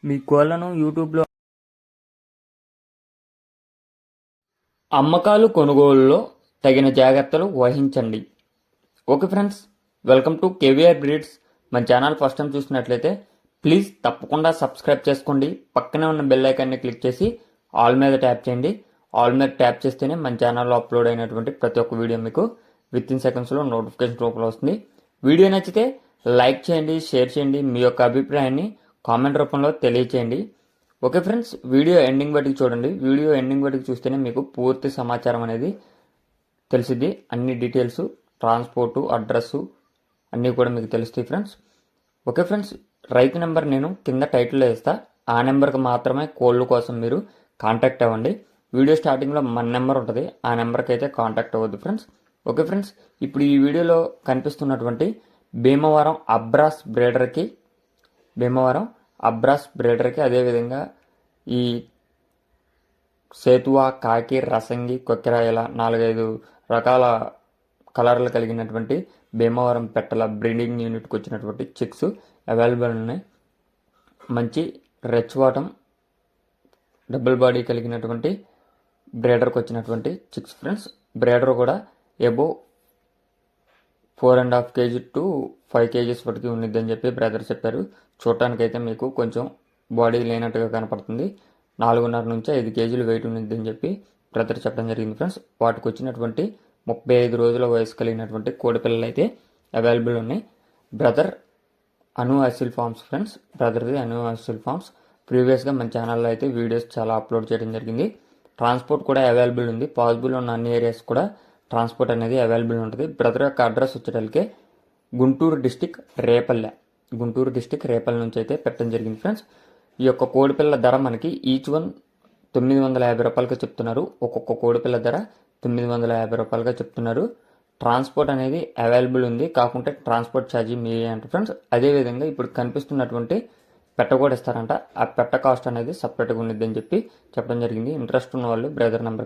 మీ కోళ్లను యూట్యూబ్లో అమ్మకాలు కొనుగోలులో తగిన జాగ్రత్తలు వహించండి. Okay friends, welcome to KVR breeds. మన ఛానల్ ఫస్ట్ టైం చూసినట్లయితే ప్లీజ్ తప్పకుండా సబ్స్క్రైబ్ చేసుకోండి. పక్కనే ఉన్న బెల్ ఐకాన్ని క్లిక్ చేసి ఆల్ మీద ట్యాప్ చేయండి. ఆల్ మీద ట్యాప్ చేస్తేనే మన ఛానల్లో అప్లోడ్ అయినటువంటి ప్రతి ఒక్క వీడియో మీకు విత్ ఇన్ సెకండ్స్లో నోటిఫికేషన్ రూపంలో వస్తుంది. వీడియో నచ్చితే లైక్ చేయండి, షేర్ చేయండి, మీ యొక్క అభిప్రాయాన్ని కామెంట్ రూపంలో తెలియచేయండి. ఓకే ఫ్రెండ్స్, వీడియో ఎండింగ్ బట్టికి చూడండి. వీడియో ఎండింగ్ బట్టికి చూస్తేనే మీకు పూర్తి సమాచారం అనేది తెలిసిద్ది. అన్ని డీటెయిల్స్, ట్రాన్స్పోర్టు, అడ్రస్సు అన్నీ కూడా మీకు తెలుస్తాయి ఫ్రెండ్స్. ఓకే ఫ్రెండ్స్, రైతు నెంబర్ నేను కింద టైటిల్లో ఇస్తా. ఆ నెంబర్కి మాత్రమే కోళ్ళ కోసం మీరు కాంటాక్ట్ అవ్వండి. వీడియో స్టార్టింగ్లో మన నెంబర్ ఉంటుంది, ఆ నెంబర్కి అయితే కాంటాక్ట్ అవ్వద్దు ఫ్రెండ్స్. ఓకే ఫ్రెండ్స్, ఇప్పుడు ఈ వీడియోలో కనిపిస్తున్నటువంటి భీమవరం అబ్రాస్ బ్రేడర్కి అదేవిధంగా ఈ సేతువా, కాకి, రసంగి, కొక్కెర ఇలా 4-5 రకాల కలర్లు కలిగినటువంటి భీమవరం పెట్టల బ్రీడింగ్ యూనిట్కి వచ్చినటువంటి చిక్స్ అవైలబుల్ ఉన్నాయి. మంచి రెచ్ బాటమ్ డబుల్ బాడీ కలిగినటువంటి బ్రేడర్కి వచ్చినటువంటి చిక్స్ ఫ్రెండ్స్. బ్రేడర్ కూడా ఎబో 4.5 kg to 5 kg వరకు ఉన్నదని చెప్పి బ్రదర్ చెప్పారు. చూడటానికైతే మీకు కొంచెం బాడీ లేనట్టుగా కనపడుతుంది. 4.5 నుంచి 5 kg వెయిట్ ఉన్నదని చెప్పి బ్రదర్ చెప్పడం జరిగింది ఫ్రెండ్స్. వాటికి వచ్చినటువంటి 35 రోజుల వయసు కలిగినటువంటి కోడి పిల్లలు అయితే అవైలబుల్ ఉన్నాయి. బ్రదర్ అను అసిల్ ఫార్మ్స్ ఫ్రెండ్స్. బ్రదర్ది అను అసిల్ ఫార్మ్స్. ప్రీవియస్గా మన ఛానల్లో అయితే వీడియోస్ చాలా అప్లోడ్ చేయడం జరిగింది. ట్రాన్స్పోర్ట్ కూడా అవైలబుల్ ఉంది. పాసిబుల్ ఉన్న అన్ని ఏరియాస్ కూడా ట్రాన్స్పోర్ట్ అనేది అవైలబుల్ ఉంటుంది. బ్రదర్ యొక్క అడ్రస్ వచ్చేటప్పటికే గుంటూరు డిస్టిక్ రేపల్లె నుంచి అయితే పెట్టడం జరిగింది ఫ్రెండ్స్. ఈ యొక్క కోడిపిల్ల ధర మనకి ఈచ్ వన్ 950 రూపాయలుగా చెప్తున్నారు. ఒక్కొక్క కోడిపిల్ల ధర 950 రూపాయలుగా చెప్తున్నారు. ట్రాన్స్పోర్ట్ అనేది అవైలబుల్ ఉంది, కాకుంటే ట్రాన్స్పోర్ట్ ఛార్జీ మీరే అంట ఫ్రెండ్స్. అదేవిధంగా ఇప్పుడు కనిపిస్తున్నటువంటి పెట్ట కూడా ఇస్తారంట. ఆ పెట్ట కాస్ట్ అనేది సపరేట్గా ఉండిద్దని చెప్పి చెప్పడం జరిగింది. ఇంట్రెస్ట్ ఉన్న వాళ్ళు బ్రదర్ నెంబర్కి